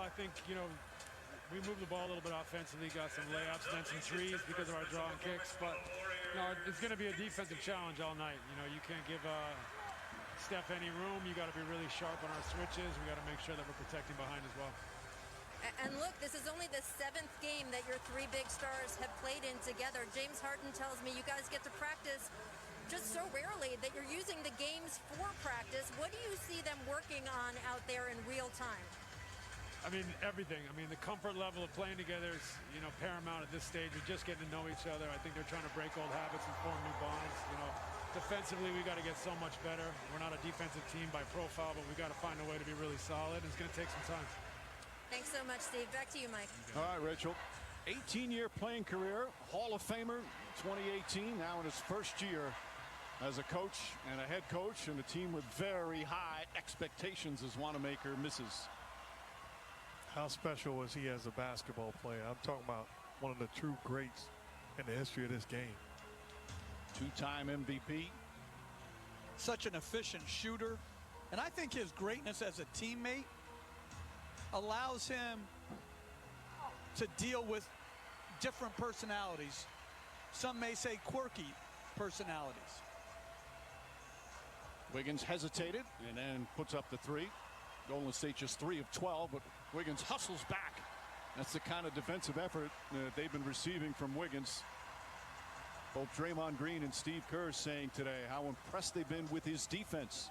I think, you know, we moved the ball a little bit offensively, got some layups, then some threes because of our draw and kicks. But, you know, it's going to be a defensive challenge all night. You know, you can't give Steph any room. You got to be really sharp on our switches. We got to make sure that we're protecting behind as well. And look, this is only the 7th game that your 3 big stars have played in together. James Harden tells me you guys get to practice just so rarely that you're using the games for practice. What do you see them working on out there in real time? I mean, everything. I mean, the comfort level of playing together is, you know, paramount at this stage. We're just getting to know each other. I think they're trying to break old habits and form new bonds. You know, defensively, we got to get so much better. We're not a defensive team by profile, but we got to find a way to be really solid. It's going to take some time. Thanks so much, Steve. Back to you, Mike. All right, Rachel. 18-year playing career, Hall of Famer 2018, now in his first year as a coach and a head coach, and a team with very high expectations as Wanamaker misses. How special was he as a basketball player? I'm talking about one of the true greats in the history of this game. 2-time MVP. Such an efficient shooter. And I think his greatness as a teammate allows him to deal with different personalities. Some may say quirky personalities. Wiggins hesitated and then puts up the 3. Golden State just 3 of 12, but Wiggins hustles back. That's the kind of defensive effort that they've been receiving from Wiggins. Both Draymond Green and Steve Kerr saying today how impressed they've been with his defense.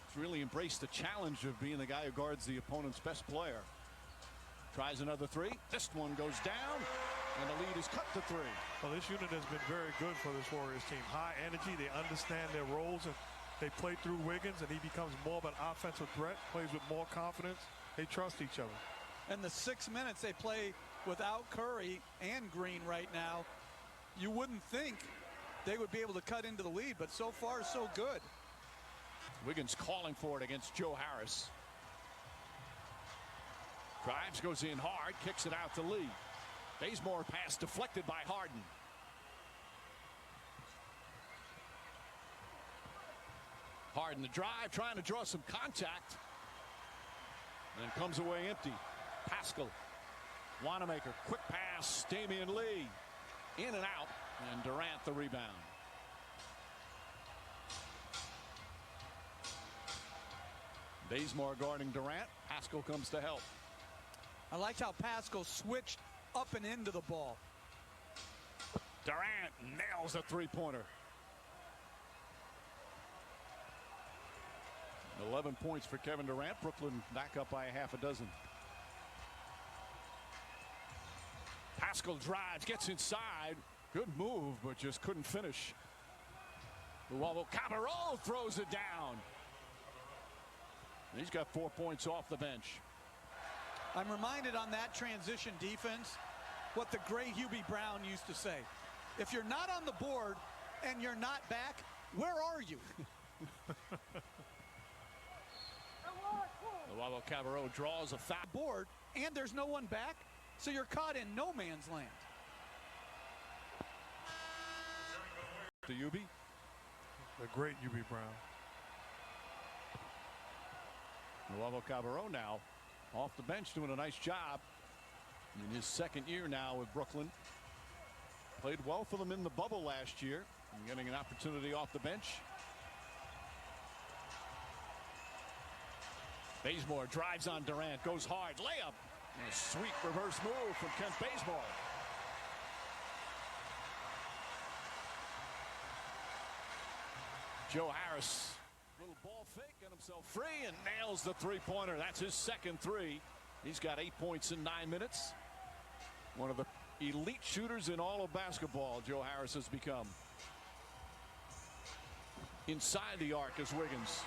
He's really embraced the challenge of being the guy who guards the opponent's best player. Tries another 3. This one goes down, and the lead is cut to 3. Well, this unit has been very good for this Warriors team. High energy, they understand their roles, and they play through Wiggins, and he becomes more of an offensive threat, plays with more confidence. They trust each other. And the 6 minutes they play without Curry and Green right now, you wouldn't think they would be able to cut into the lead, but so far so good. Wiggins calling for it against Joe Harris. Drives, goes in hard, kicks it out to Lee. Bazemore pass deflected by Harden. Harden the drive, trying to draw some contact. And comes away empty. Pascal. Wanamaker, quick pass, Damian Lee. In and out, and Durant the rebound. Bazemore guarding Durant. Pascal comes to help. I liked how Pascal switched up and into the ball. Durant nails a 3-pointer. 11 points for Kevin Durant. Brooklyn back up by a half a dozen. Pascal drives, gets inside. Good move, but just couldn't finish. Cabarrot throws it down. He's got 4 points off the bench. I'm reminded on that transition defense what the great Hubie Brown used to say. If you're not on the board and you're not back, where are you? Cabarrot draws a foul. Board, and there's no one back, so you're caught in no man's land. To Hubie. The great Hubie Brown. Cabarrot now off the bench doing a nice job in his second year now with Brooklyn. Played well for them in the bubble last year and getting an opportunity off the bench. Bazemore drives on Durant, goes hard, layup. And a sweet reverse move from Kent Bazemore. Joe Harris, little ball fake, got himself free and nails the 3-pointer. That's his second 3. He's got 8 points in 9 minutes. One of the elite shooters in all of basketball, Joe Harris has become. Inside the arc is Wiggins.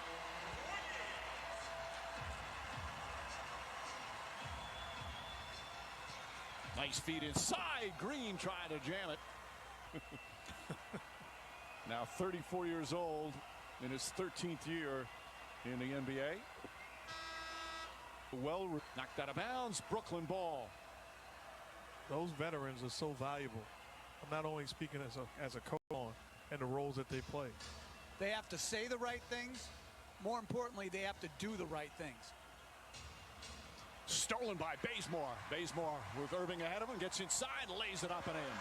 Nice feed inside. Green trying to jam it. Now 34 years old in his 13th year in the NBA. Well knocked out of bounds. Brooklyn ball. Those veterans are so valuable. I'm not only speaking as a coach and the roles that they play. They have to say the right things. More importantly, they have to do the right things. Stolen by Bazemore. Bazemore with Irving ahead of him, gets inside, lays it up and in.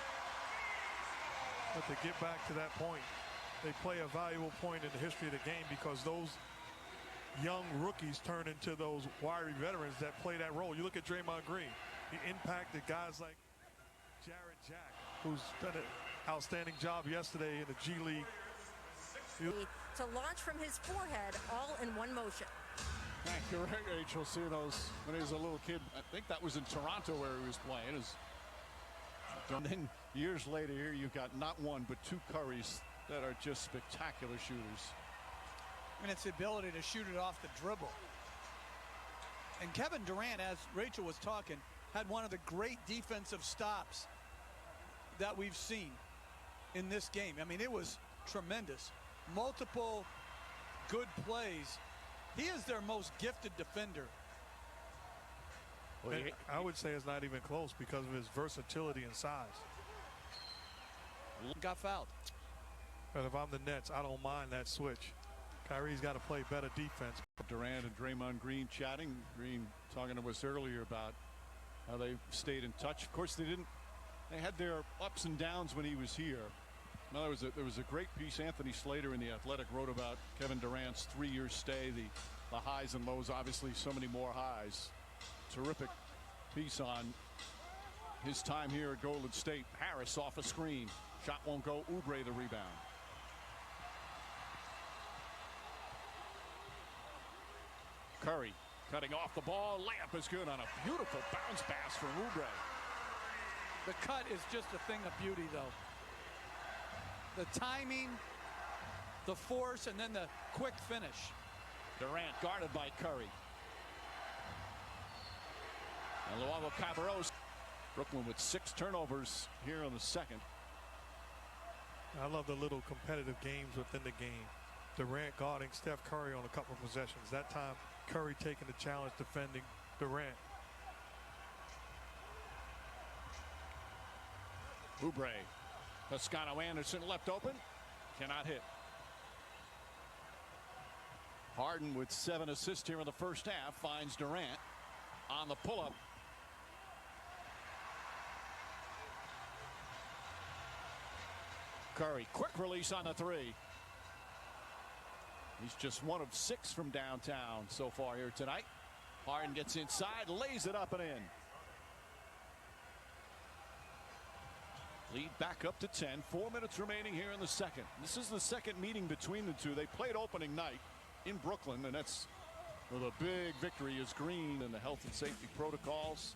But to get back to that point, they play a valuable point in the history of the game because those young rookies turn into those wiry veterans that play that role. You look at Draymond Green. He impacted guys like Jared Jack, who's done an outstanding job yesterday in the G League. To launch from his forehead all in one motion. Thank you, Rachel. See those when he was a little kid. I think that was in Toronto where he was playing. And then years later here, you've got not one but two Currys that are just spectacular shooters. And it's the ability to shoot it off the dribble. And Kevin Durant, as Rachel was talking, had one of the great defensive stops that we've seen in this game. I mean, it was tremendous. Multiple good plays. He is their most gifted defender. Well, I would say it's not even close because of his versatility and size. Got fouled. But if I'm the Nets, I don't mind that switch. Kyrie's got to play better defense. Durant and Draymond Green chatting. Green talking to us earlier about how they stayed in touch. Of course, they had their ups and downs when he was here. Now, there was a great piece Anthony Slater in The Athletic wrote about Kevin Durant's 3-year stay, the highs and lows, obviously so many more highs. Terrific piece on his time here at Golden State. Harris off a screen. Shot won't go. Oubre the rebound. Curry cutting off the ball. Layup is good on a beautiful bounce pass from Oubre. The cut is just a thing of beauty, though. The timing, the force, and then the quick finish. Durant guarded by Curry. And Luavo Cabarros. Brooklyn with 6 turnovers here on the second. I love the little competitive games within the game. Durant guarding Steph Curry on a couple of possessions. That time, Curry taking the challenge defending Durant. Oubre. Toscano Anderson left open. Cannot hit. Harden with 7 assists here in the first half. Finds Durant on the pull-up. Curry, quick release on the 3. He's just 1 of 6 from downtown so far here tonight. Harden gets inside, lays it up and in. Lead back up to 10. 4 minutes remaining here in the second. This is the second meeting between the two. They played opening night in Brooklyn, and that's where the big victory is Green and the health and safety protocols.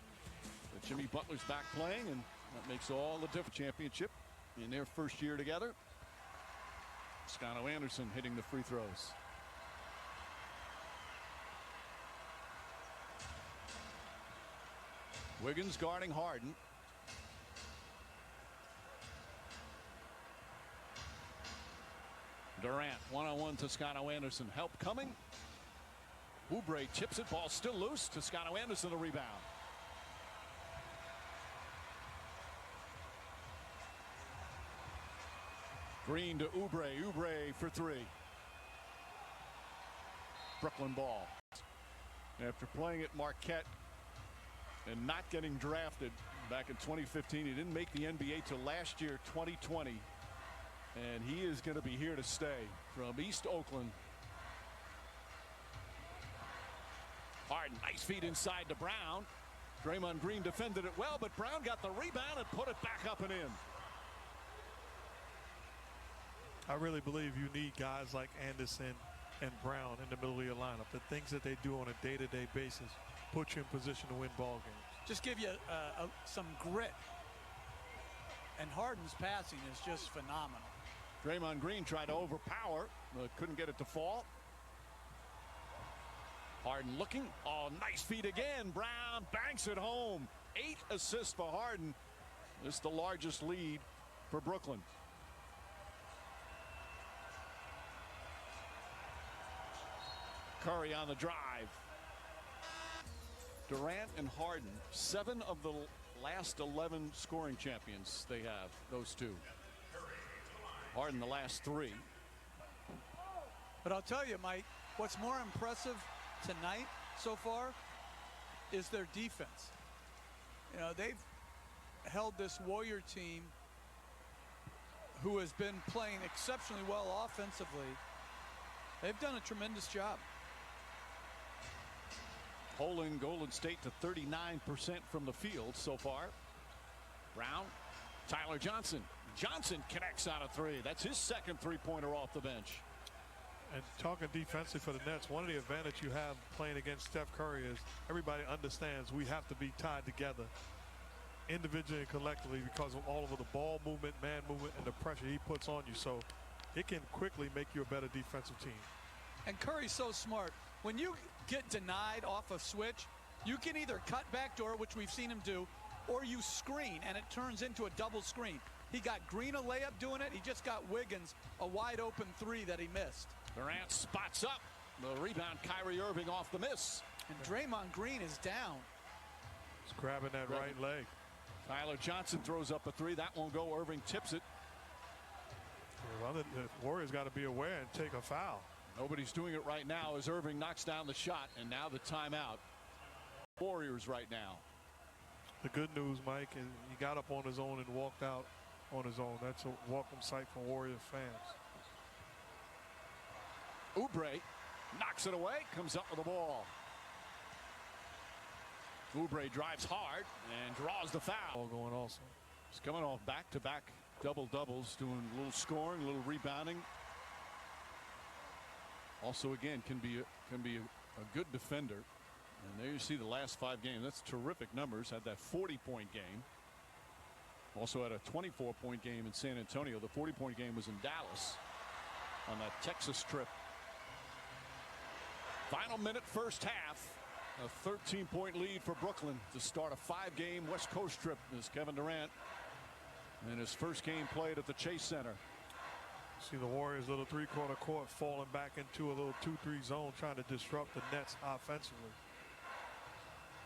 But Jimmy Butler's back playing, and that makes all the difference. Championship in their first year together. Toscano Anderson hitting the free throws. Wiggins guarding Harden. Durant one-on-one. Toscano Anderson. Help coming. Oubre chips it. Ball still loose. Toscano Anderson the rebound. Green to Oubre. Oubre for 3. Brooklyn ball. After playing at Marquette and not getting drafted back in 2015, he didn't make the NBA till last year, 2020. And he is going to be here to stay from East Oakland. Harden, nice feed inside to Brown. Draymond Green defended it well, but Brown got the rebound and put it back up and in. I really believe you need guys like Anderson and Brown in the middle of your lineup. The things that they do on a day-to-day basis put you in position to win ball games. Just give you some grit. And Harden's passing is just phenomenal. Draymond Green tried to overpower, but couldn't get it to fall. Harden looking. Oh, nice feed again. Brown banks it home. 8 assists for Harden. This is the largest lead for Brooklyn. Curry on the drive. Durant and Harden, 7 of the last 11 scoring champions they have, those two. Harden the last 3. But I'll tell you, Mike, what's more impressive tonight so far is their defense. You know, they've held this Warrior team who has been playing exceptionally well offensively. They've done a tremendous job. Holding Golden State to 39% from the field so far. Brown, Tyler Johnson. Johnson connects on a three. That's his second three-pointer off the bench. And talking defensively for the Nets, one of the advantages you have playing against Steph Curry is everybody understands we have to be tied together individually and collectively because of all of the ball movement, man movement, and the pressure he puts on you. So it can quickly make you a better defensive team. And Curry's so smart. When you get denied off a switch, you can either cut backdoor, which we've seen him do, or you screen, and it turns into a double screen. He got Green a layup doing it. He just got Wiggins a wide open three that he missed. Durant spots up. The rebound, Kyrie Irving off the miss. And Draymond Green is down. He's grabbing that right leg. Tyler Johnson throws up a three. That won't go. Irving tips it. Well, the Warriors got to be aware and take a foul. Nobody's doing it right now as Irving knocks down the shot, and now the timeout. Warriors right now. The good news, Mike, is he got up on his own and walked out on his own. That's a welcome sight for Warrior fans. Oubre knocks it away, comes up with the ball. Oubre drives hard and draws the foul. All going also. He's coming off back-to-back double-doubles, doing a little scoring, a little rebounding. Also, again, can be a good defender. And there you see the last 5 games. That's terrific numbers. Had that 40-point game. Also had a 24-point game in San Antonio. The 40-point game was in Dallas on that Texas trip. Final minute, first half. A 13-point lead for Brooklyn to start a 5-game West Coast trip as Kevin Durant in his first game played at the Chase Center. See the Warriors little three-quarter court falling back into a little 2-3 zone trying to disrupt the Nets offensively.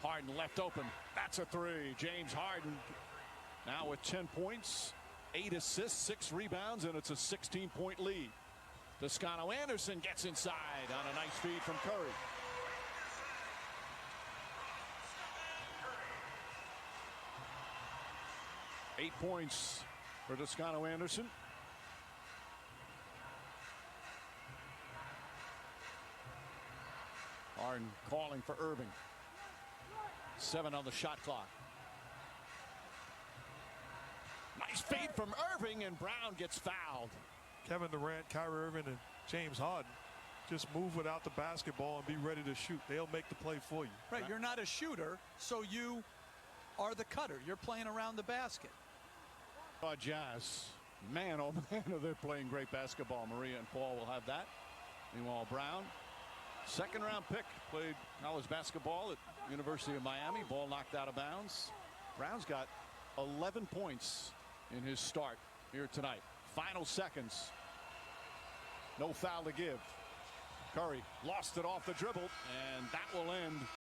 Harden left open. That's a three. James Harden now with 10 points, 8 assists, 6 rebounds, and it's a 16-point lead. Toscano Anderson gets inside on a nice feed from Curry. Eight points for Toscano Anderson. Harden calling for Irving. 7 on the shot clock. Nice feed from Irving, and Brown gets fouled. Kevin Durant, Kyrie Irving, and James Harden just move without the basketball and be ready to shoot. They'll make the play for you. Right, you're not a shooter, so you are the cutter. You're playing around the basket. Jazz, man, oh man, they're playing great basketball. Maria and Paul will have that. Meanwhile, Brown, second-round pick, played college basketball at University of Miami. Ball knocked out of bounds. Brown's got 11 points in his start here tonight. Final seconds. No foul to give. Curry lost it off the dribble, and that will end